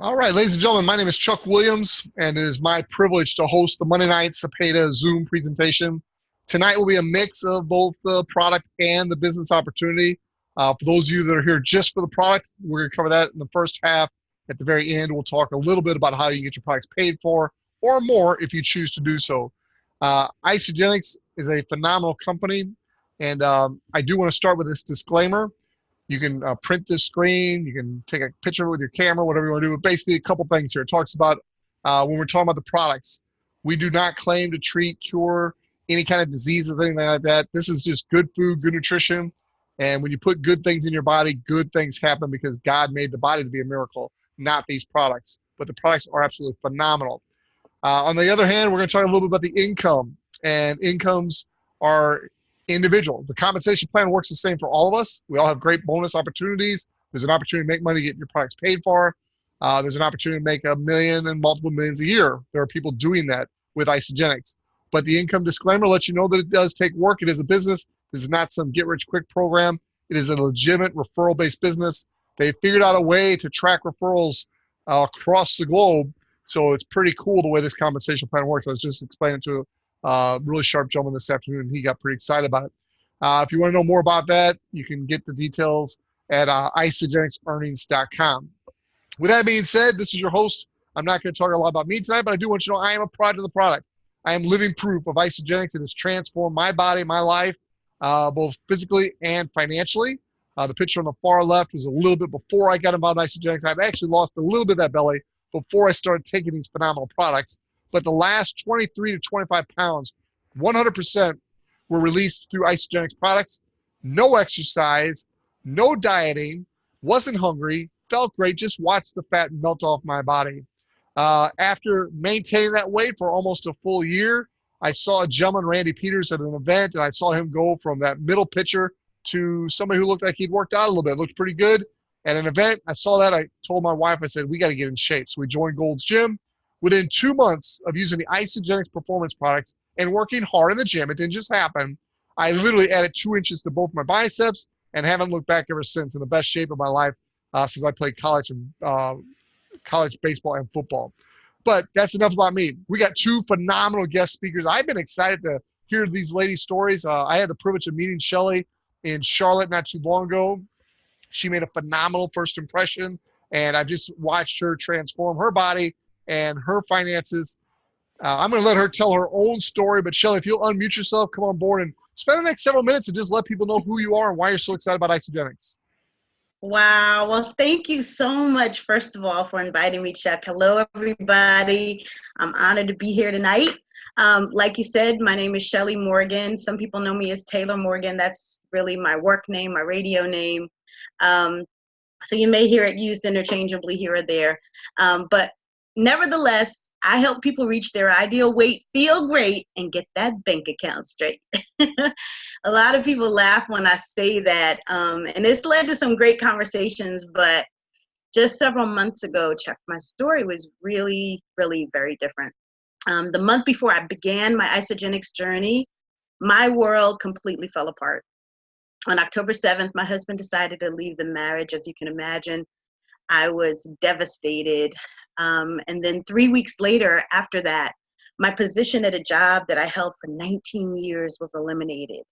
All right, ladies and gentlemen, my name is Chuck Williams, and it is my privilege to host the Monday Night Cepeda Zoom presentation. Tonight will be a mix of both the product and the business opportunity. For those of you that are here just for the product, we're going to cover that in the first half. At the very end, we'll talk a little bit about how you can get your products paid for, or more if you choose to do so. Isagenix is a phenomenal company, and I do want to start with this disclaimer. You can print this screen. You can take a picture with your camera, whatever you want to do. But basically, a couple things here. It talks about when we're talking about the products, we do not claim to treat, cure any kind of diseases, anything like that. This is just good food, good nutrition. And when you put good things in your body, good things happen because God made the body to be a miracle, not these products. But the products are absolutely phenomenal. On the other hand, we're going to talk a little bit about the income. And incomes are individual. The compensation plan works the same for all of us. We all have great bonus opportunities. There's an opportunity to make money to get your products paid for. There's an opportunity to make $1 million and multiple millions a year. There are people doing that with Isagenix. But the income disclaimer lets you know that it does take work. It is a business. This is not some get-rich-quick program. It is a legitimate referral-based business. They figured out a way to track referrals across the globe. So it's pretty cool the way this compensation plan works. I was just explaining to a really sharp gentleman this afternoon, and he got pretty excited about it. If you want to know more about that, you can get the details at isagenixearnings.com. With that being said, this is your host. I'm not going to talk a lot about me tonight, but I do want you to know I am a product of the product. I am living proof of Isagenix. It has transformed my body, my life, both physically and financially. The picture on the far left was a little bit before I got involved in Isagenix. I've actually lost a little bit of that belly before I started taking these phenomenal products. But the last 23 to 25 pounds, 100% were released through Isagenix products. No exercise, no dieting, wasn't hungry, felt great, just watched the fat melt off my body. After maintaining that weight for almost a full year, I saw a gentleman, Randy Peters, at an event, and I saw him go from that middle pitcher to somebody who looked like he'd worked out a little bit, looked pretty good. At an event, I saw that. I told my wife, I said, we got to get in shape. So we joined Gold's Gym. Within 2 months of using the Isagenix performance products and working hard in the gym, it didn't just happen. I literally added 2 inches to both my biceps and haven't looked back ever since. In the best shape of my life since I played college baseball and football. But that's enough about me. We got 2 phenomenal guest speakers. I've been excited to hear these ladies' stories. I had the privilege of meeting Shelley in Charlotte not too long ago. She made a phenomenal first impression, and I've just watched her transform her body and her finances. I'm going to let her tell her own story, but Shelley, if you'll unmute yourself, come on board and spend the next several minutes and just let people know who you are and why you're so excited about Isagenix. Wow. Well, thank you so much, first of all, for inviting me, Chuck. Hello, everybody. I'm honored to be here tonight. Like you said, my name is Shelley Morgan. Some people know me as Taylor Morgan. That's really my work name, my radio name. So you may hear it used interchangeably here or there. But nevertheless, I help people reach their ideal weight, feel great, and get that bank account straight. A lot of people laugh when I say that, and it's led to some great conversations, but just several months ago, Chuck, my story was really, really very different. The month before I began my Isagenix journey, my world completely fell apart. On October 7th, my husband decided to leave the marriage. As you can imagine, I was devastated. And then 3 weeks later, after that, my position at a job that I held for 19 years was eliminated.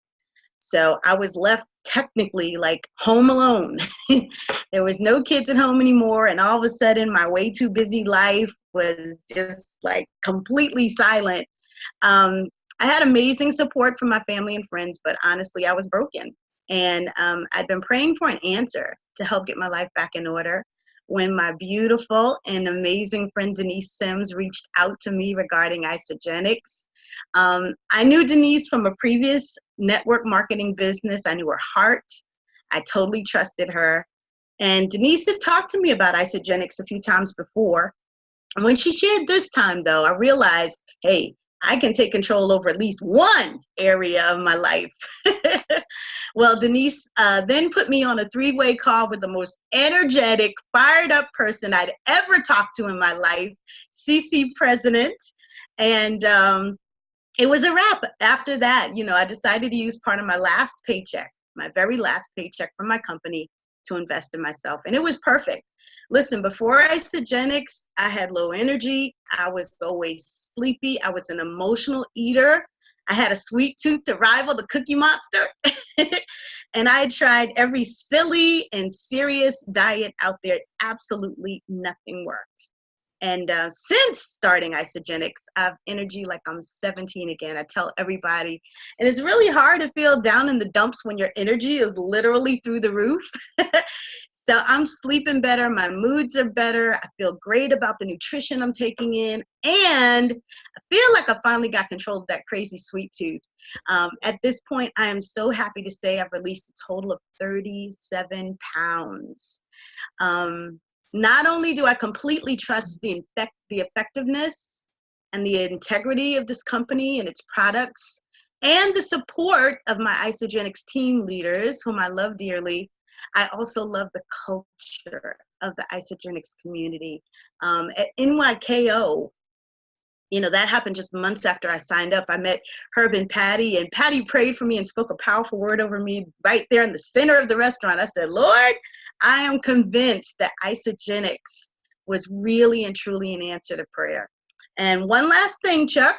So I was left technically like home alone. There was no kids at home anymore. And all of a sudden, my way too busy life was just like completely silent. I had amazing support from my family and friends, but honestly, I was broken. And I'd been praying for an answer to help get my life back in order when my beautiful and amazing friend Denise Sims reached out to me regarding Isagenix. I knew Denise from a previous network marketing business. I knew her heart. I totally trusted her. And Denise had talked to me about Isagenix a few times before. And when she shared this time, though, I realized, hey, I can take control over at least one area of my life. Well, Denise then put me on a 3-way call with the most energetic, fired up person I'd ever talked to in my life, CC President. And it was a wrap. After that, I decided to use part of my last paycheck, my very last paycheck from my company, to invest in myself. And it was perfect. Listen, before Isagenix, I had low energy. I was always sleepy. I was an emotional eater. I had a sweet tooth to rival the Cookie Monster. And I tried every silly and serious diet out there. Absolutely nothing worked. And since starting Isagenix, I have energy like I'm 17 again. I tell everybody. And it's really hard to feel down in the dumps when your energy is literally through the roof. So I'm sleeping better. My moods are better. I feel great about the nutrition I'm taking in. And I feel like I finally got control of that crazy sweet tooth. At this point, I am so happy to say I've released a total of 37 pounds. Not only do I completely trust the effectiveness and the integrity of this company and its products and the support of my Isagenix team leaders, whom I love dearly, I also love the culture of the Isagenix community. At NYKO, that happened just months after I signed up. I met Herb and Patty prayed for me and spoke a powerful word over me right there in the center of the restaurant. I said, Lord, I am convinced that Isagenix was really and truly an answer to prayer. And one last thing, Chuck,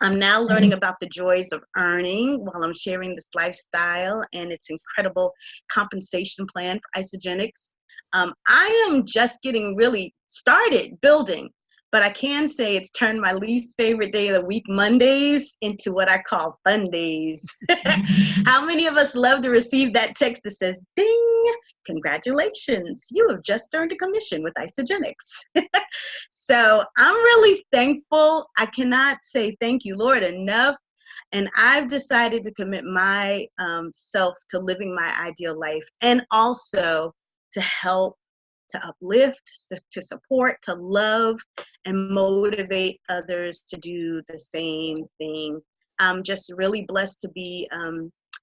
I'm now learning about the joys of earning while I'm sharing this lifestyle and its incredible compensation plan for Isagenix. I am just getting really started building, but I can say it's turned my least favorite day of the week, Mondays, into what I call fun days. How many of us love to receive that text that says, ding, congratulations, you have just earned a commission with Isagenix. So I'm really thankful. I cannot say thank you, Lord, enough. And I've decided to commit my self to living my ideal life and also to help, to uplift, to support, to love, and motivate others to do the same thing. I'm just really blessed to be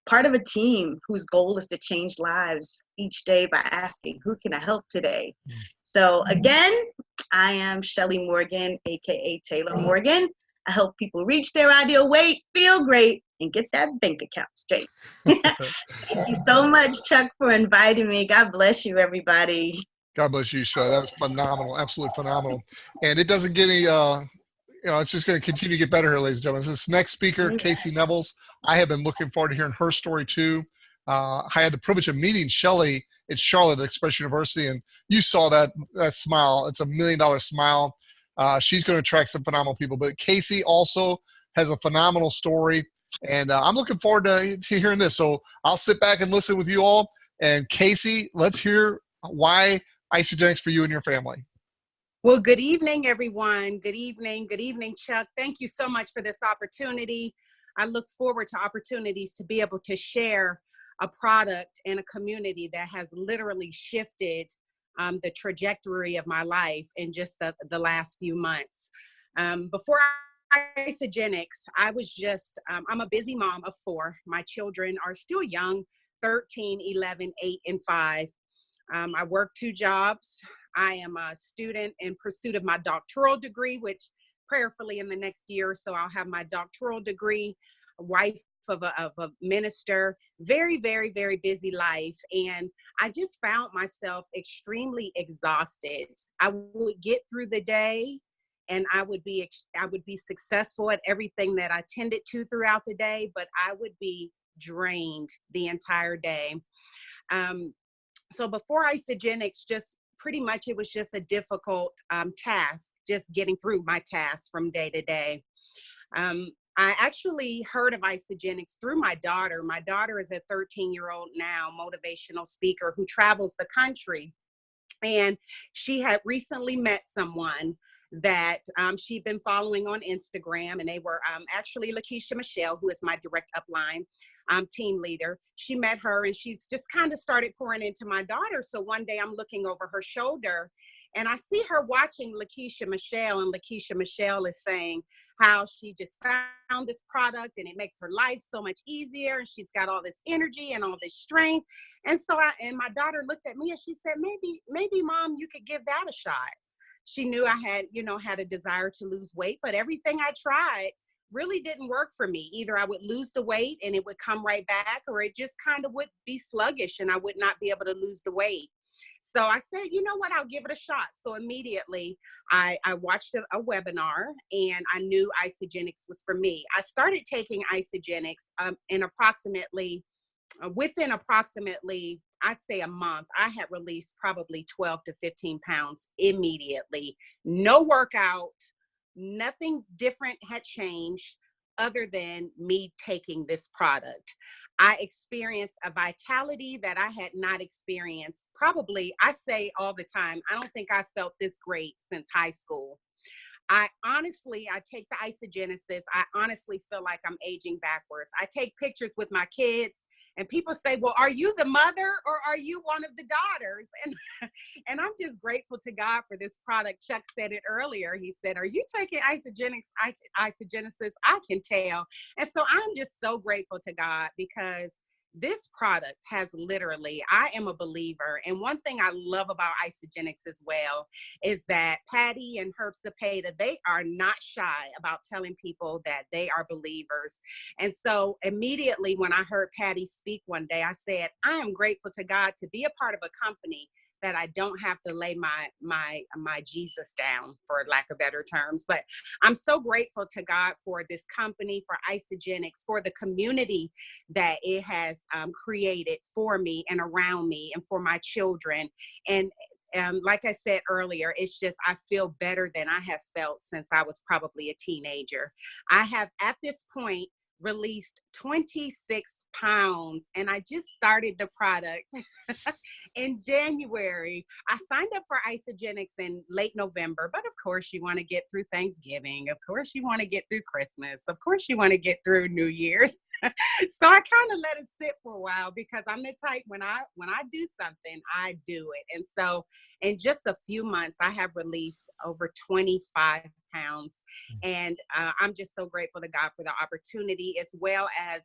part of a team whose goal is to change lives each day by asking, who can I help today? So again, I am Shelley Morgan, aka Taylor Morgan. I help people reach their ideal weight, feel great, and get that bank account straight. Thank you so much, Chuck, for inviting me. God bless you, everybody. God bless you, Shelley. That was phenomenal, absolutely phenomenal. And it doesn't get any, it's just going to continue to get better here, ladies and gentlemen. This next speaker, Kacie Nevels, I have been looking forward to hearing her story too. I had the privilege of meeting Shelley at Charlotte at Express University, and you saw that smile. It's $1 million smile. She's going to attract some phenomenal people. But Kacie also has a phenomenal story, and I'm looking forward to hearing this. So I'll sit back and listen with you all. And Kacie, let's hear why Isagenix for you and your family. Well, good evening, everyone. Good evening. Good evening, Chuck. Thank you so much for this opportunity. I look forward to opportunities to be able to share a product and a community that has literally shifted the trajectory of my life in just the last few months. Before Isagenix, I was just, I'm a busy mom of 4. My children are still young, 13, 11, 8, and 5. I work 2 jobs. I am a student in pursuit of my doctoral degree, which prayerfully in the next year or so, I'll have my doctoral degree, a wife of a minister, very, very, very busy life. And I just found myself extremely exhausted. I would get through the day and I would be successful at everything that I tended to throughout the day, but I would be drained the entire day. So before Isagenix, just pretty much it was just a difficult task, just getting through my tasks from day to day. I actually heard of Isagenix through my daughter. My daughter is a 13-year-old now motivational speaker who travels the country. And she had recently met someone that she'd been following on Instagram, and they were actually Lakeisha Michelle, who is my direct upline team leader. She met her and she's just kind of started pouring into my daughter. So one day I'm looking over her shoulder and I see her watching Lakeisha Michelle, and Lakeisha Michelle is saying how she just found this product and it makes her life so much easier, and she's got all this energy and all this strength. And so my daughter looked at me and she said, maybe mom, you could give that a shot. She knew I had, had a desire to lose weight, but everything I tried really didn't work for me. Either I would lose the weight and it would come right back, or it just kind of would be sluggish and I would not be able to lose the weight. So I said, you know what, I'll give it a shot. So immediately I watched a webinar and I knew Isagenix was for me. I started taking Isagenix within approximately, I'd say a month. I had released probably 12 to 15 pounds immediately. No workout, nothing different had changed other than me taking this product. I experienced a vitality that I had not experienced. Probably, I say all the time, I don't think I felt this great since high school. I take the Isagenesis. I honestly feel like I'm aging backwards. I take pictures with my kids and people say, well, are you the mother or are you one of the daughters? And I'm just grateful to God for this product. Chuck said it earlier. He said, are you taking Isagenesis? I can tell. And so I'm just so grateful to God because this product has literally, I am a believer. And one thing I love about Isagenix as well is that Patty and Herb Cepeda, they are not shy about telling people that they are believers. And so immediately when I heard Patty speak one day, I said, I am grateful to God to be a part of a company that I don't have to lay my Jesus down, for lack of better terms. But I'm so grateful to God for this company, for Isagenix, for the community that it has created for me and around me and for my children. And like I said earlier, it's just, I feel better than I have felt since I was probably a teenager. I have at this point released 26 pounds and I just started the product in January. I signed up for Isagenix in late November, but of course you want to get through Thanksgiving. Of course you want to get through Christmas. Of course you want to get through New Year's. So I kind of let it sit for a while because I'm the type when I do something, I do it. And so in just a few months, I have released over 25 pounds. And I'm just so grateful to God for the opportunity as well as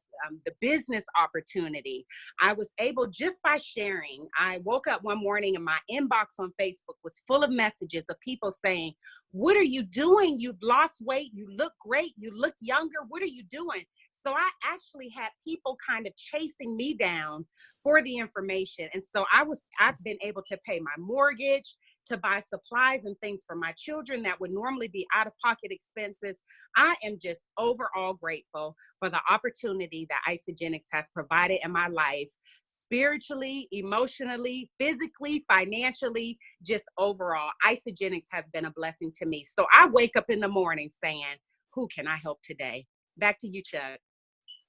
the business opportunity. I was able, just by sharing, I woke up one morning and my inbox on Facebook was full of messages of people saying, what are you doing? You've lost weight. You look great. You look younger. What are you doing? So I actually had people kind of chasing me down for the information. And so I've been able to pay my mortgage, to buy supplies and things for my children that would normally be out-of-pocket expenses. I am just overall grateful for the opportunity that Isagenix has provided in my life, spiritually, emotionally, physically, financially, just overall. Isagenix has been a blessing to me. So I wake up in the morning saying, who can I help today? Back to you, Chuck.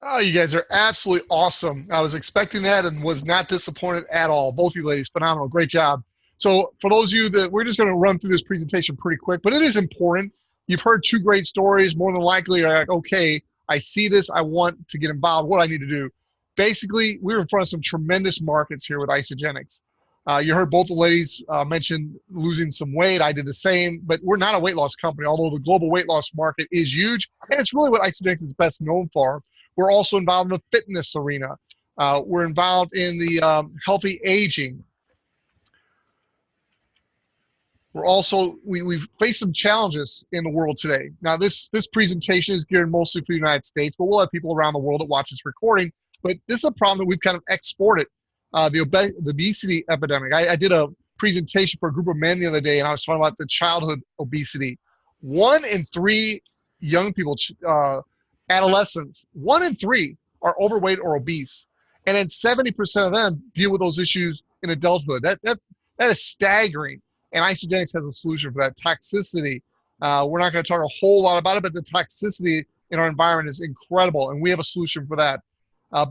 Oh, you guys are absolutely awesome. I was expecting that and was not disappointed at all. Both of you ladies, phenomenal. Great job. So for those of you that, we're just going to run through this presentation pretty quick, but it is important. You've heard two great stories. More than likely, you're like, okay, I see this. I want to get involved. What do I need to do? Basically, we're in front of some tremendous markets here with Isagenix. You heard both the ladies mention losing some weight. I did the same, but we're not a weight loss company, although the global weight loss market is huge, and it's really what Isagenix is best known for. We're also involved in the fitness arena. We're involved in the healthy aging. We're also, we've faced some challenges in the world today. Now, this presentation is geared mostly for the United States, but we'll have people around the world that watch this recording. But this is a problem that we've kind of exported, the obesity epidemic. I did a presentation for a group of men the other day, and I was talking about the childhood obesity. 1 in 3 young people, adolescents, 1 in 3 are overweight or obese. And then 70% of them deal with those issues in adulthood. That is staggering. And Isagenix has a solution for that. Toxicity. We're not going to talk a whole lot about it, but the toxicity in our environment is incredible, and we have a solution for that.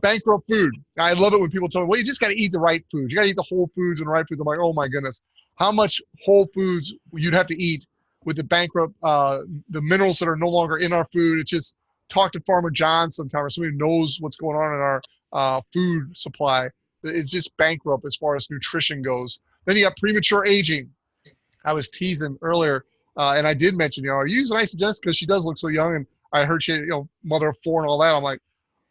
Bankrupt food. I love it when people tell me, well, you just got to eat the right foods. You got to eat the whole foods and the right foods. I'm like, oh my goodness. How much whole foods you'd have to eat with the bankrupt, the minerals that are no longer in our food. It's just, talk to Farmer John sometime or somebody who knows what's going on in our food supply. It's just bankrupt as far as nutrition goes. Then you got premature aging. I was teasing earlier, and I did mention, are you using Isagenix? Because she does look so young, and I heard she, mother of 4 and all that. I'm like,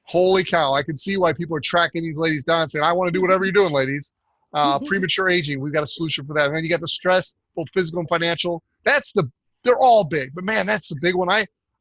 holy cow, I can see why people are tracking these ladies down and saying, I want to do whatever you're doing, ladies. Premature aging, we've got a solution for that. And then you got the stress, both physical and financial. They're all big, but man, that's the big one.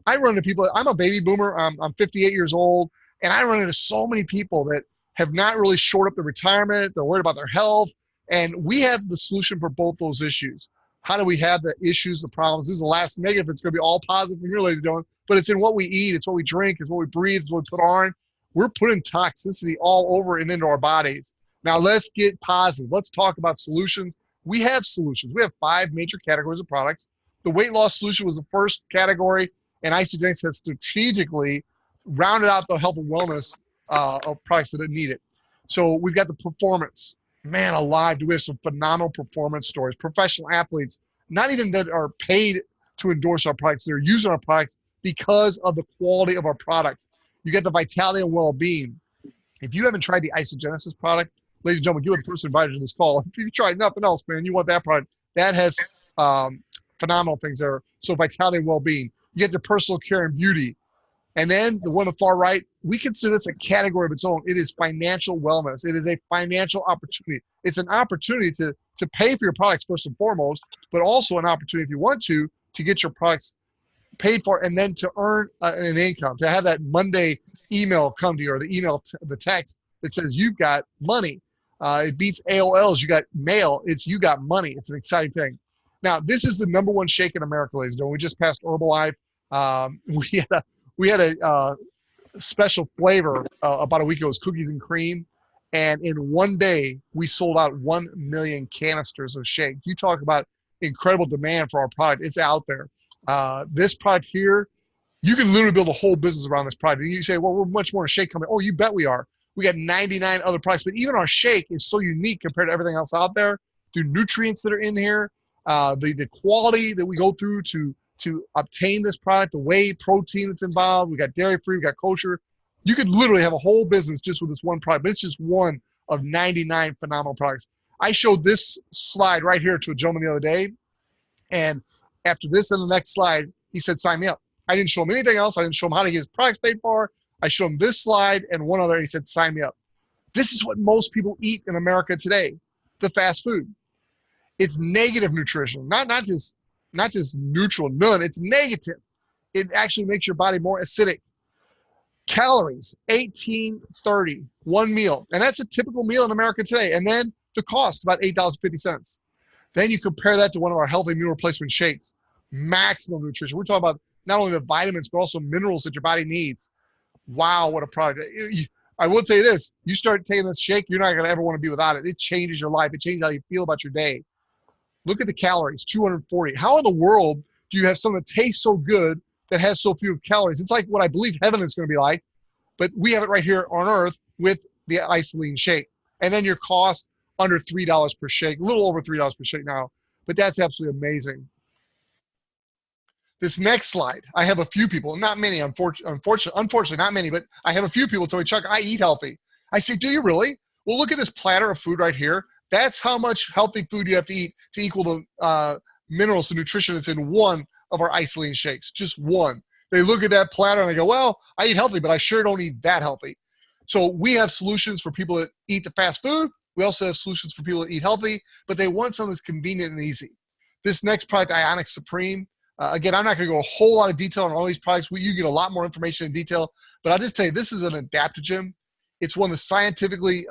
I run into people, I'm a baby boomer, I'm 58 years old, and I run into so many people that have not really shored up their retirement, they're worried about their health, and we have the solution for both those issues. How do we have the issues, the problems? This is the last negative. It's going to be all positive from your ladies and gentlemen, but it's in what we eat, it's what we drink, it's what we breathe, it's what we put on. We're putting toxicity all over and into our bodies. Now let's get positive. Let's talk about solutions. We have solutions. We have 5 major categories of products. The weight loss solution was the first category, and Isagenix has strategically rounded out the health and wellness of products that need it. So we've got the performance. Man alive, do we have some phenomenal performance stories. Professional athletes, not even that are paid to endorse our products, they're using our products because of the quality of our products. You get the vitality and well-being. If you haven't tried the Isagenix product, ladies and gentlemen, you have the person invited to this call. If you've tried nothing else, man, you want that product. That has phenomenal things there. So vitality and well-being. You get the personal care and beauty. And then the one on the far right, we consider this a category of its own. It is financial wellness. It is a financial opportunity. It's an opportunity to pay for your products first and foremost, but also an opportunity, if you want to get your products paid for and then to earn an income, to have that Monday email come to you or the text that says you've got money. It beats AOLs. You got mail. It's you got money. It's an exciting thing. Now, this is the #1 shake in America, ladies and gentlemen. We just passed Herbalife. We had a special flavor about a week ago. It was cookies and cream. And in one day, we sold out 1 million canisters of shake. You talk about incredible demand for our product. It's out there. This product here, you can literally build a whole business around this product. And you say, well, we're much more a shake company. Oh, you bet we are. We got 99 other products, but even our shake is so unique compared to everything else out there. The nutrients that are in here, the quality that we go through to obtain this product, the whey protein that's involved. We got dairy-free, we got kosher. You could literally have a whole business just with this one product, but it's just one of 99 phenomenal products. I showed this slide right here to a gentleman the other day, and after this and the next slide, he said, sign me up. I didn't show him anything else. I didn't show him how to get his products paid for. I showed him this slide and one other, and he said, sign me up. This is what most people eat in America today, the fast food. It's negative nutrition, not just neutral, none. It's negative. It actually makes your body more acidic. Calories, 1830, one meal. And that's a typical meal in America today. And then the cost, about $8.50. Then you compare that to one of our healthy meal replacement shakes. Maximum nutrition. We're talking about not only the vitamins, but also minerals that your body needs. Wow, what a product. I will tell you this. You start taking this shake, you're not going to ever want to be without it. It changes your life. It changes how you feel about your day. Look at the calories, 240. How in the world do you have something that tastes so good that has so few calories? It's like what I believe heaven is going to be like, but we have it right here on earth with the Isagenix shake. And then your cost under $3 per shake, a little over $3 per shake now, but that's absolutely amazing. This next slide, I have a few people, not many, unfortunately, not many, but I have a few people tell me, Chuck, I eat healthy. I say, do you really? Well, look at this platter of food right here. That's how much healthy food you have to eat to equal the minerals and nutrition that's in one of our Isagenix shakes, just one. They look at that platter and they go, well, I eat healthy, but I sure don't eat that healthy. So we have solutions for people that eat the fast food. We also have solutions for people that eat healthy, but they want something that's convenient and easy. This next product, Isagenix Supreme, again, I'm not going to go a whole lot of detail on all these products. You get a lot more information in detail, but I'll just tell you, this is an adaptogen. It's one of the scientifically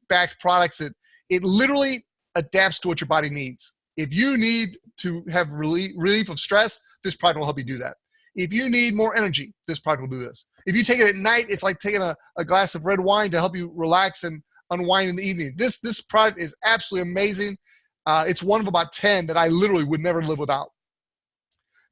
backed products that it literally adapts to what your body needs. If you need to have relief of stress, this product will help you do that. If you need more energy, this product will do this. If you take it at night, it's like taking a glass of red wine to help you relax and unwind in the evening. This product is absolutely amazing. It's one of about 10 that I literally would never live without.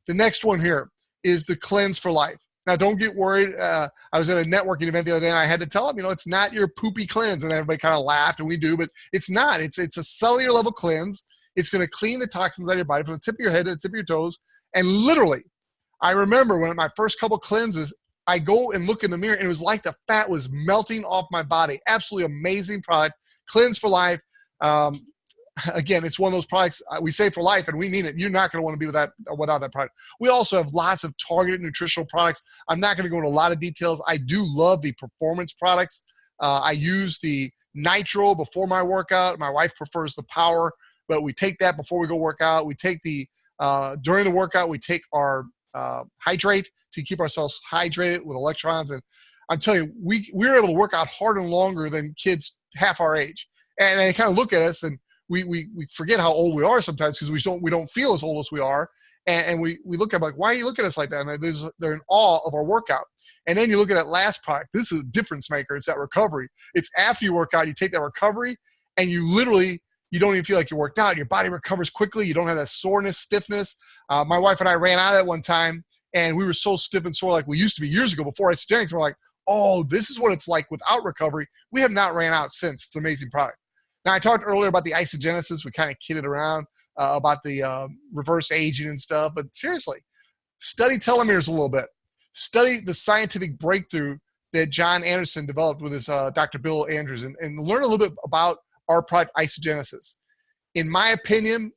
The next one here is the Cleanse for Life. Now, don't get worried. I was at a networking event the other day, and I had to tell them, it's not your poopy cleanse. And everybody kind of laughed, and we do, but it's not. It's a cellular level cleanse. It's going to clean the toxins out of your body from the tip of your head to the tip of your toes. And literally, I remember when my first couple cleanses, I go and look in the mirror, and it was like the fat was melting off my body. Absolutely amazing product. Cleanse for Life. Again, it's one of those products we say for life, and we mean it. You're not going to want to be without that product. We also have lots of targeted nutritional products. I'm not going to go into a lot of details. I do love the performance products. I use the Nitro before my workout. My wife prefers the Power, but we take that before we go work out. We take the during the workout, we take our Hydrate to keep ourselves hydrated with electrons. And I'm telling you, we're able to work out harder and longer than kids half our age. And they kind of look at us and we forget how old we are sometimes because we don't feel as old as we are. And we look at them like, why are you looking at us like that? And they're in awe of our workout. And then you look at that last product. This is a difference maker. It's that recovery. It's after you work out, you take that recovery and you don't even feel like you worked out. Your body recovers quickly. You don't have that soreness, stiffness. My wife and I ran out of that one time and we were so stiff and sore like we used to be years ago before Isagenix. We're like, oh, this is what it's like without recovery. We have not ran out since. It's an amazing product. Now, I talked earlier about the Isagenesis. We kind of kidded around about the reverse aging and stuff. But seriously, study telomeres a little bit. Study the scientific breakthrough that John Anderson developed with his Dr. Bill Andrews and learn a little bit about our product Isagenesis. In my opinion,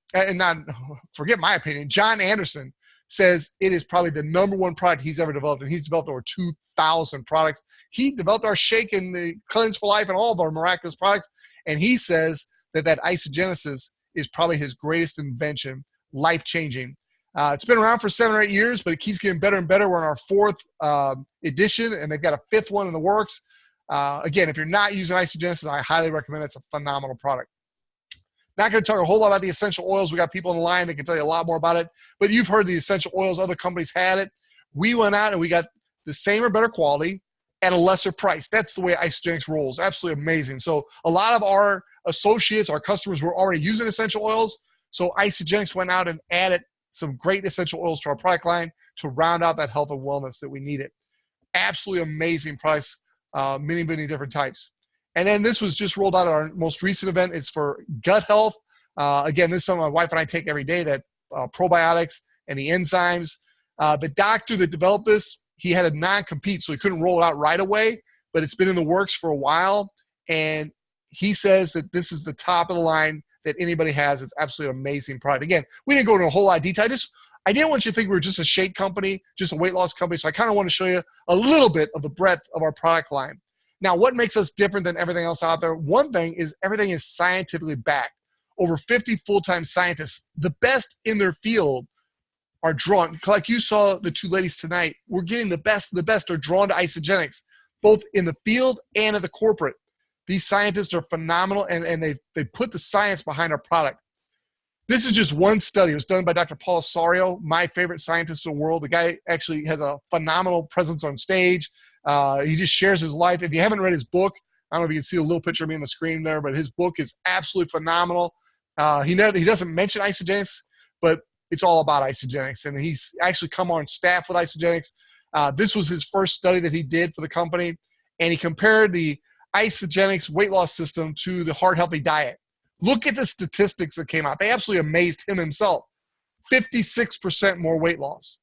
forget my opinion, John Anderson says it is probably the #1 product he's ever developed, and he's developed over 2,000 products. He developed our shake and the Cleanse for Life and all of our miraculous products, and he says that Isagenesis is probably his greatest invention, life-changing. It's been around for 7 or 8 years, but it keeps getting better and better. We're on our 4th edition, and they've got a 5th one in the works. Again, if you're not using Isagenesis, I highly recommend it. It's a phenomenal product. Not going to talk a whole lot about the essential oils. We got people on the line that can tell you a lot more about it. But you've heard the essential oils. Other companies had it. We went out and we got the same or better quality at a lesser price. That's the way Isagenix rolls. Absolutely amazing. So a lot of our associates, our customers were already using essential oils. So Isagenix went out and added some great essential oils to our product line to round out that health and wellness that we needed. Absolutely amazing price, many, many different types. And then this was just rolled out at our most recent event. It's for gut health. Again, this is something my wife and I take every day, that probiotics and the enzymes. The doctor that developed this, he had a non-compete, so he couldn't roll it out right away, but it's been in the works for a while. And he says that this is the top of the line that anybody has. It's absolutely amazing product. Again, we didn't go into a whole lot of detail. I didn't want you to think we were just a shake company, just a weight loss company. So I kind of want to show you a little bit of the breadth of our product line. Now, what makes us different than everything else out there? One thing is everything is scientifically backed. Over 50 full-time scientists, the best in their field, are drawn. Like you saw the 2 ladies tonight, we're getting the best of the best are drawn to Isagenix, both in the field and at the corporate. These scientists are phenomenal, and they put the science behind our product. This is just one study. It was done by Dr. Paul Osorio, my favorite scientist in the world. The guy actually has a phenomenal presence on stage. He just shares his life. If you haven't read his book, I don't know if you can see a little picture of me on the screen there, but his book is absolutely phenomenal. He doesn't mention Isagenix, but it's all about Isagenix, and he's actually come on staff with Isagenix. This was his first study that he did for the company, and he compared the Isagenix weight loss system to the Heart Healthy diet. Look at the statistics that came out. They absolutely amazed him himself. 56% more weight loss.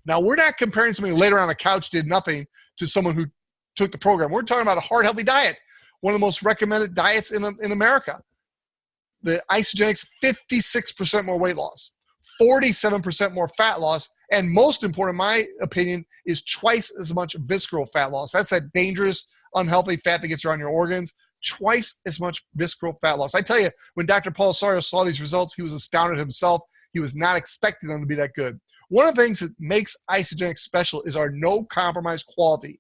Now, we're not comparing somebody who laid around the couch, did nothing, to someone who took the program. We're talking about a Heart Healthy diet, one of the most recommended diets in America. The Isagenix, 56% more weight loss, 47% more fat loss, and most important, in my opinion, is twice as much visceral fat loss. That's that dangerous, unhealthy fat that gets around your organs. Twice as much visceral fat loss. I tell you, when Dr. Paul Osorio saw these results, he was astounded himself. He was not expecting them to be that good. One of the things that makes Isagenix special is our no-compromise quality.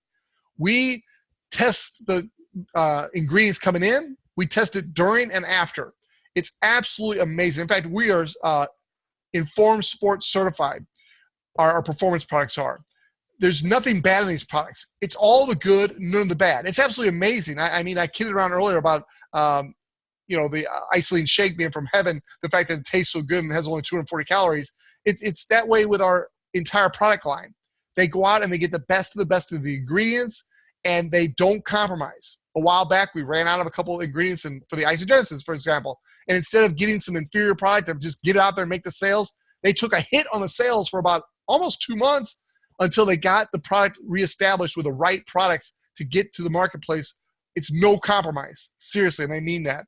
We test the ingredients coming in. We test it during and after. It's absolutely amazing. In fact, we are Informed Sports certified. Our performance products are. There's nothing bad in these products. It's all the good, none of the bad. It's absolutely amazing. I mean, I kidded around earlier about, the isolene shake being from heaven, the fact that it tastes so good and has only 240 calories. It's that way with our entire product line. They go out and they get the best of the ingredients, and they don't compromise. A while back, we ran out of a couple of ingredients for the Isagenesis, for example. And instead of getting some inferior product that just get it out there and make the sales, they took a hit on the sales for about almost 2 months until they got the product reestablished with the right products to get to the marketplace. It's no compromise. Seriously, and I mean that.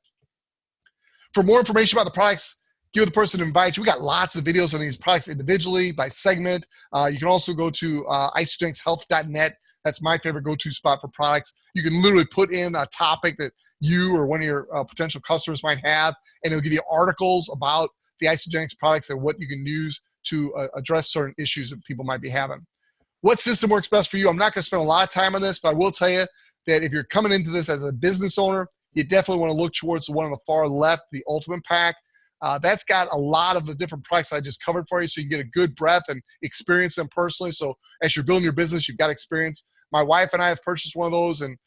For more information about the products, give the person to invite you. We got lots of videos on these products individually, by segment. You can also go to isagenixhealth.net. That's my favorite go-to spot for products. You can literally put in a topic that you or one of your potential customers might have, and it'll give you articles about the Isagenix products and what you can use to address certain issues that people might be having. What system works best for you? I'm not going to spend a lot of time on this, but I will tell you that if you're coming into this as a business owner, you definitely want to look towards the one on the far left, the Ultimate Pack. That's got a lot of the different products I just covered for you, so you can get a good breadth and experience them personally. So as you're building your business, you've got experience. My wife and I have purchased one of those, and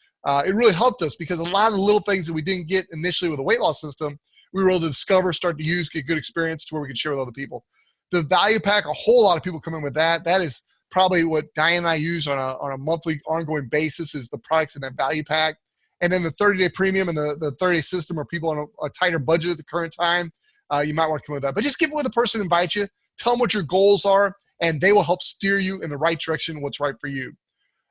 it really helped us because a lot of the little things that we didn't get initially with a weight loss system, we were able to discover, start to use, get good experience to where we could share with other people. The Value Pack, a whole lot of people come in with that. That is probably what Diane and I use on a monthly ongoing basis, is the products in that Value Pack. And then the 30-day premium and the 30-day system are people on a tighter budget at the current time. You might want to come with that. But just get with the person who invites you. Tell them what your goals are, and they will help steer you in the right direction, what's right for you.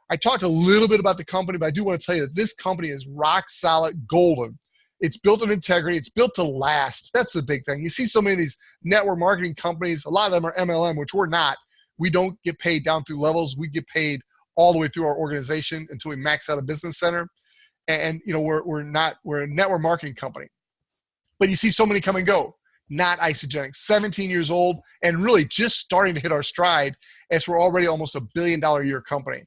I talked a little bit about the company, but I do want to tell you that this company is rock solid, golden. It's built on integrity. It's built to last. That's the big thing. You see so many of these network marketing companies, a lot of them are MLM, which we're not. We don't get paid down through levels. We get paid all the way through our organization until we max out a business center. And you know, we're a network marketing company. But you see so many come and go. Not Isagenix, 17 years old, and really just starting to hit our stride as we're already almost $1 billion a year company.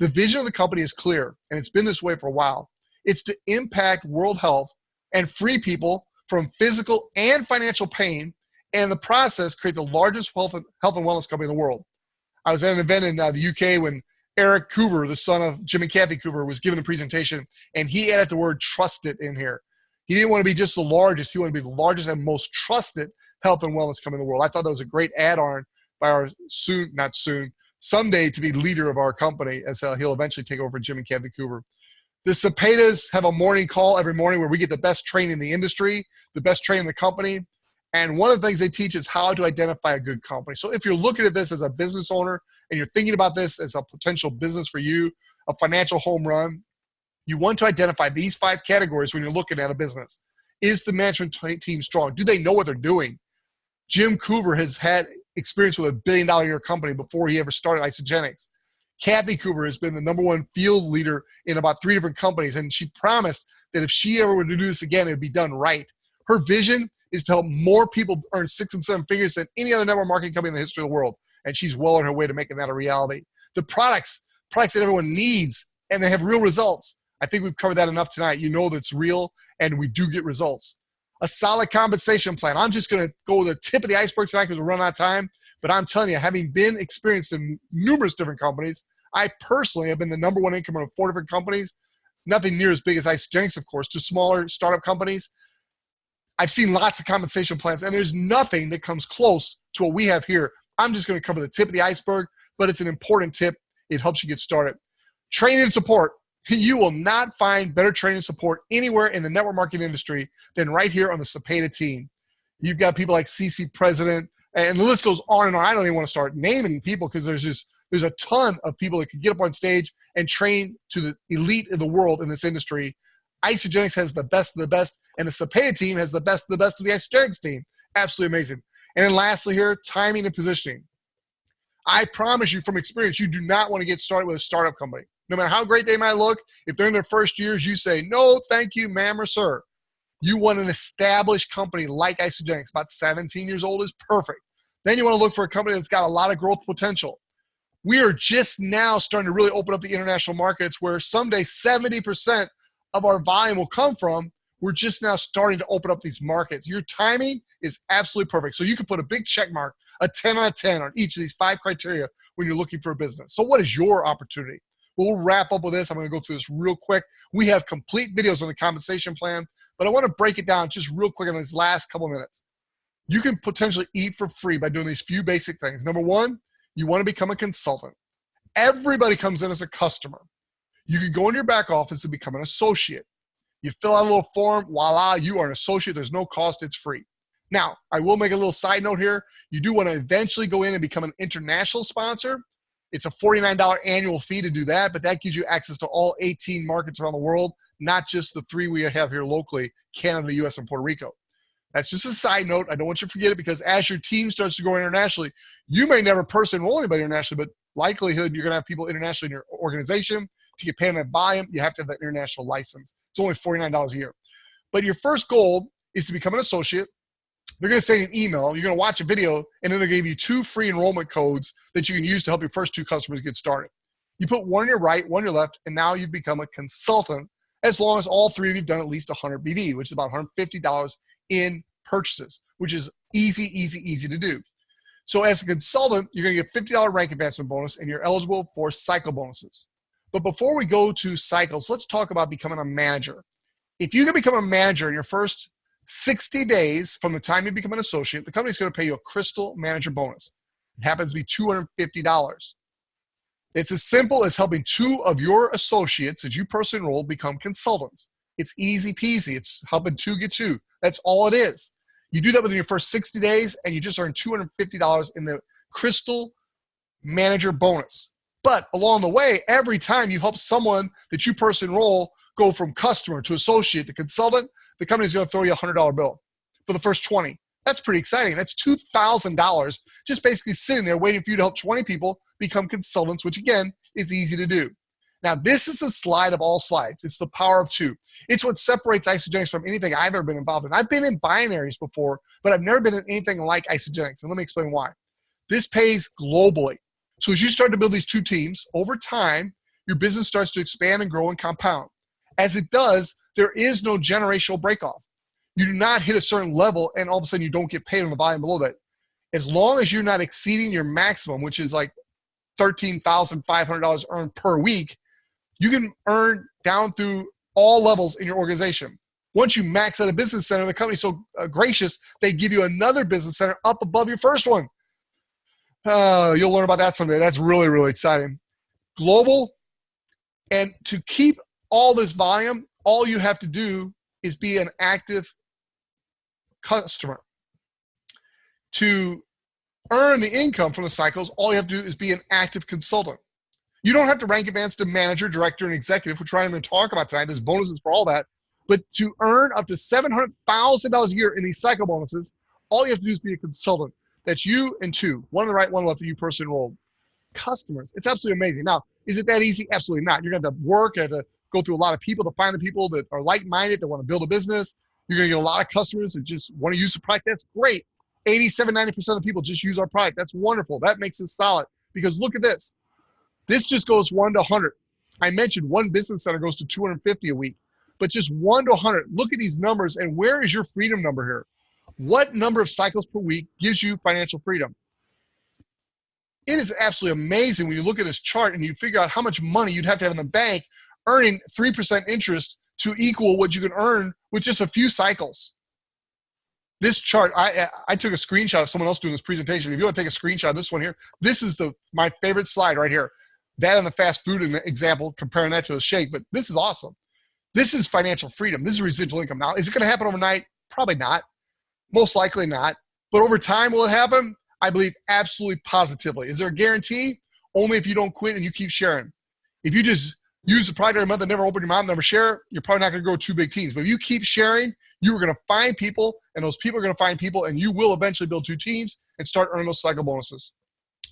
The vision of the company is clear, and it's been this way for a while. It's to impact world health and free people from physical and financial pain, and in the process, create the largest health and wellness company in the world. I was at an event in the UK when Eric Coover, the son of Jim and Kathy Coover, was giving a presentation, and he added the word trusted in here. He didn't want to be just the largest. He wanted to be the largest and most trusted health and wellness company in the world. I thought that was a great add-on by our someday to be leader of our company, as he'll eventually take over Jim and Kathy Coover. The Cepedas have a morning call every morning where we get the best training in the industry, the best training in the company. And one of the things they teach is how to identify a good company. So if you're looking at this as a business owner and you're thinking about this as a potential business for you, a financial home run, you want to identify these 5 categories when you're looking at a business. Is the management team strong? Do they know what they're doing? Jim Coover has had experience with $1 billion a year company before he ever started Isagenix. Kathy Coover has been the #1 field leader in about 3 different companies, and she promised that if she ever were to do this again, it would be done right. Her vision is to help more people earn 6 and 7 figures than any other network marketing company in the history of the world, and she's well on her way to making that a reality. The products that everyone needs, and they have real results. I think we've covered that enough tonight. You know that's real, and we do get results. A solid compensation plan. I'm just going to go to the tip of the iceberg tonight because we're running out of time. But I'm telling you, having been experienced in numerous different companies, I personally have been the #1 incomer of 4 different companies. Nothing near as big as Isagenix, of course, to smaller startup companies. I've seen lots of compensation plans, and there's nothing that comes close to what we have here. I'm just going to cover the tip of the iceberg, but it's an important tip. It helps you get started. Training and support. You will not find better training and support anywhere in the network marketing industry than right here on the Cepeda team. You've got people like CC President, and the list goes on and on. I don't even want to start naming people because there's a ton of people that can get up on stage and train to the elite of the world in this industry. Isagenix has the best of the best, and the Cepeda team has the best of the best of the Isagenix team. Absolutely amazing. And then lastly here, timing and positioning. I promise you from experience, you do not want to get started with a startup company. No matter how great they might look, if they're in their first years, you say, no, thank you, ma'am or sir. You want an established company like Isagenix, about 17 years old is perfect. Then you want to look for a company that's got a lot of growth potential. We are just now starting to really open up the international markets where someday 70% of our volume will come from. We're just now starting to open up these markets. Your timing is absolutely perfect. So you can put a big check mark, a 10 out of 10 on each of these 5 criteria when you're looking for a business. So what is your opportunity? Well, we'll wrap up with this. I'm going to go through this real quick. We have complete videos on the compensation plan, but I want to break it down just real quick in these last couple minutes. You can potentially eat for free by doing these few basic things. #1, you want to become a consultant. Everybody comes in as a customer. You can go into your back office and become an associate. You fill out a little form, voila, you are an associate. There's no cost, it's free. Now, I will make a little side note here. You do want to eventually go in and become an international sponsor. It's a $49 annual fee to do that, but that gives you access to all 18 markets around the world, not just the 3 we have here locally, Canada, US, and Puerto Rico. That's just a side note. I don't want you to forget it because as your team starts to grow internationally, you may never personally enroll anybody internationally, but likelihood you're going to have people internationally in your organization. To get paid on that volume, you have to have that international license. It's only $49 a year. But your first goal is to become an associate. They're going to send you an email. You're going to watch a video, and then they're going to give you 2 free enrollment codes that you can use to help your first 2 customers get started. You put one on your right, one on your left, and now you've become a consultant as long as all 3 of you have done at least 100 BV, which is about $150 in purchases, which is easy to do. So as a consultant, you're going to get $50 rank advancement bonus, and you're eligible for cycle bonuses. But before we go to cycles, let's talk about becoming a manager. If you can become a manager in your first 60 days from the time you become an associate, the company's going to pay you a Crystal Manager bonus. It happens to be $250. It's as simple as helping 2 of your associates that you personally enroll become consultants. It's easy peasy. It's helping 2 get 2. That's all it is. You do that within your first 60 days, and you just earn $250 in the Crystal Manager bonus. But along the way, every time you help someone that you personally enroll go from customer to associate to consultant, the company's going to throw you a $100 bill for the first 20. That's pretty exciting. That's $2,000 just basically sitting there waiting for you to help 20 people become consultants, which again is easy to do. Now, this is the slide of all slides. It's the power of 2. It's what separates Isagenix from anything I've ever been involved in. I've been in binaries before, but I've never been in anything like Isagenix. And let me explain why. This pays globally. So as you start to build these 2 teams, over time, your business starts to expand and grow and compound. As it does, there is no generational breakoff. You do not hit a certain level and all of a sudden you don't get paid on the volume below that. As long as you're not exceeding your maximum, which is like $13,500 earned per week, you can earn down through all levels in your organization. Once you max out a business center, the company's so gracious, they give you another business center up above your first one. You'll learn about that someday. That's really exciting. Global, and to keep all this volume, all you have to do is be an active customer. To earn the income from the cycles, all you have to do is be an active consultant. You don't have to rank advance to manager, director, and executive, which we're not even going to talk about tonight. There's bonuses for all that. But to earn up to $700,000 a year in these cycle bonuses, all you have to do is be a consultant. That's you and 2. One on the right, one on the left, you person enrolled. Customers. It's absolutely amazing. Now, is it that easy? Absolutely not. You're going to have to work. You have to go through a lot of people to find the people that are like-minded, that want to build a business. You're going to get a lot of customers that just want to use the product. That's great. 87, 90% of people just use our product. That's wonderful. That makes it solid. Because look at this. This just goes 1 to 100. I mentioned one business center goes to 250 a week. But just 1 to 100. Look at these numbers, and where is your freedom number here? What number of cycles per week gives you financial freedom? It is absolutely amazing when you look at this chart and you figure out how much money you'd have to have in the bank earning 3% interest to equal what you can earn with just a few cycles. This chart, I took a screenshot of someone else doing this presentation. If you want to take a screenshot of this one here, this is my favorite slide right here. That and the fast food example, comparing that to a shake, but this is awesome. This is financial freedom. This is residual income. Now, is it going to happen overnight? Probably not. Most likely not. But over time, will it happen? I believe absolutely positively. Is there a guarantee? Only if you don't quit and you keep sharing. If you just use the product every month and never open your mouth and never share, you're probably not going to grow 2 big teams. But if you keep sharing, you are going to find people, and those people are going to find people, and you will eventually build 2 teams and start earning those cycle bonuses.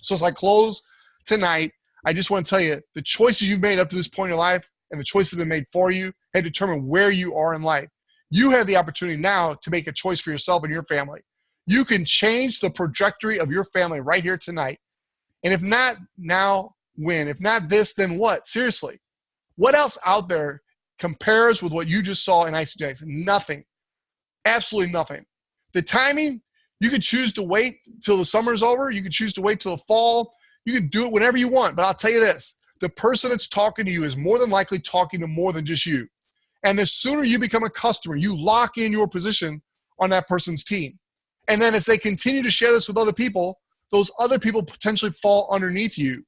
So as I close tonight, I just want to tell you, the choices you've made up to this point in your life and the choices that have been made for you have determined where you are in life. You have the opportunity now to make a choice for yourself and your family. You can change the trajectory of your family right here tonight. And if not now, when? If not this, then what? Seriously. What else out there compares with what you just saw in Isagenix? Nothing. Absolutely nothing. The timing, you could choose to wait till the summer's over. You could choose to wait till the fall. You can do it whenever you want. But I'll tell you this. The person that's talking to you is more than likely talking to more than just you. And the sooner you become a customer, you lock in your position on that person's team. And then as they continue to share this with other people, those other people potentially fall underneath you.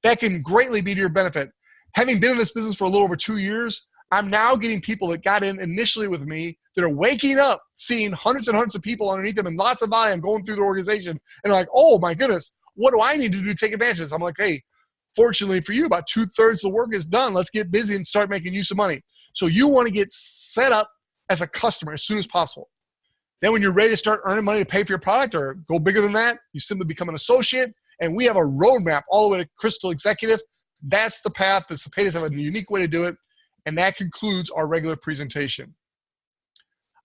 That can greatly be to your benefit. Having been in this business for a little over 2 years, I'm now getting people that got in initially with me that are waking up, seeing hundreds and hundreds of people underneath them and lots of volume going through the organization. And like, oh my goodness, what do I need to do to take advantage of this? I'm like, hey, fortunately for you, about 2/3 of the work is done. Let's get busy and start making use of money. So you want to get set up as a customer as soon as possible. Then when you're ready to start earning money to pay for your product or go bigger than that, you simply become an associate. And we have a roadmap all the way to Crystal Executive. That's the path. The Cepedas have a unique way to do it. And that concludes our regular presentation.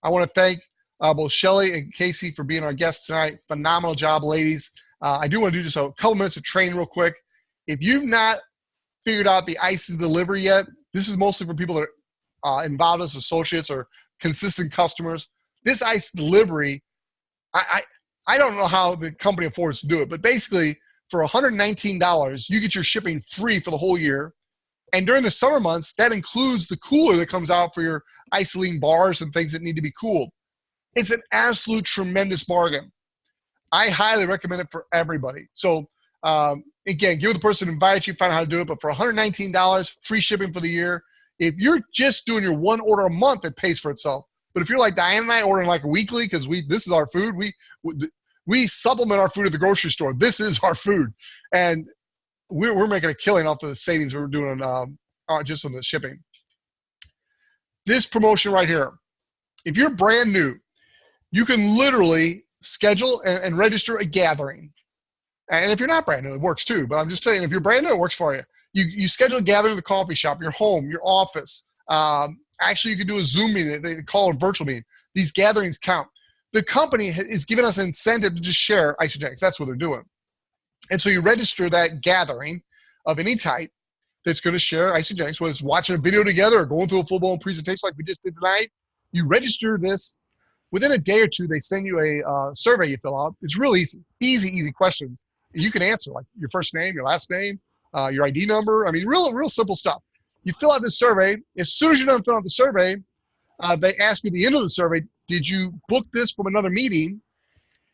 I want to thank both Shelley and Kacie for being our guests tonight. Phenomenal job, ladies. I do want to do just a couple minutes of training real quick. If you've not figured out the ICE delivery yet, this is mostly for people that are involved as associates or consistent customers. This ICE delivery, I don't know how the company affords to do it, but basically for $119, you get your shipping free for the whole year. And during the summer months, that includes the cooler that comes out for your isoline bars and things that need to be cooled. It's an absolute tremendous bargain. I highly recommend it for everybody. So again, give the person who invites you, find out how to do it. But for $119, free shipping for the year. If you're just doing your one order a month, it pays for itself. But if you're like Diane and I, ordering like a weekly, because this is our food, we supplement our food at the grocery store. This is our food. And we're making a killing off the savings we're doing just on the shipping. This promotion right here, if you're brand new, you can literally schedule and register a gathering. And if you're not brand new, it works too. But I'm just telling you, if you're brand new, it works for you. You schedule a gathering at the coffee shop, your home, your office. Actually, you can do a Zoom meeting. They call it a virtual meeting. These gatherings count. The company is giving us an incentive to just share Isagenix. That's what they're doing. And so you register that gathering of any type that's going to share Isagenix, whether it's watching a video together or going through a full-blown presentation like we just did tonight. You register this. Within a day or two, they send you a survey you fill out. It's really easy questions. You can answer, like your first name, your last name, your ID number. I mean, real simple stuff. You fill out this survey. As soon as you're done filling out the survey, they ask you at the end of the survey, did you book this from another meeting?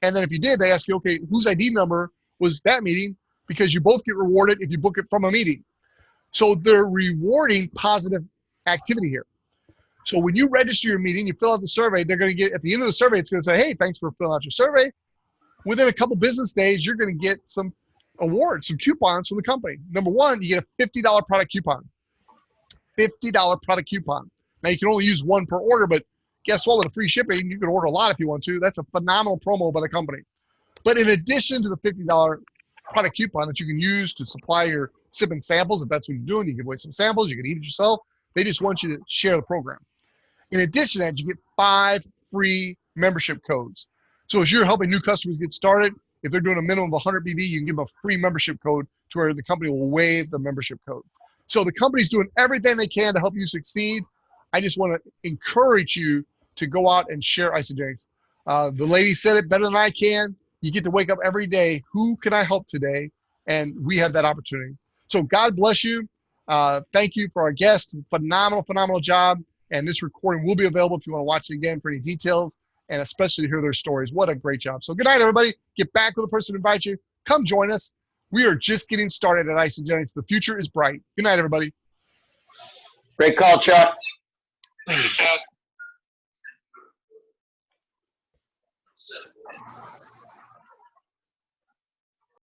And then if you did, they ask you, okay, whose ID number was that meeting? Because you both get rewarded if you book it from a meeting. So they're rewarding positive activity here. So when you register your meeting, you fill out the survey, they're going to get, at the end of the survey, it's going to say, hey, thanks for filling out your survey. Within a couple business days, you're going to get some awards, some coupons from the company. Number one, you get a $50 product coupon. $50 product coupon. Now, you can only use one per order, but guess what? With a free shipping, you can order a lot if you want to. That's a phenomenal promo by the company. But in addition to the $50 product coupon that you can use to supply your sipping samples, if that's what you're doing, you give away some samples, you can eat it yourself. They just want you to share the program. In addition to that, you get 5 free membership codes. So as you're helping new customers get started, if they're doing a minimum of 100 BV, you can give them a free membership code to where the company will waive the membership code. So the company's doing everything they can to help you succeed. I just want to encourage you to go out and share Isagenix. The lady said it better than I can. You get to wake up every day. Who can I help today? And we have that opportunity. So God bless you. Thank you for our guest. Phenomenal job. And this recording will be available if you want to watch it again for any details, and especially to hear their stories. What a great job. So good night, everybody. Get back with the person who invites you. Come join us. We are just getting started at Isagenix. The future is bright. Good night, everybody. Great call, Chuck. Thank you, Chuck.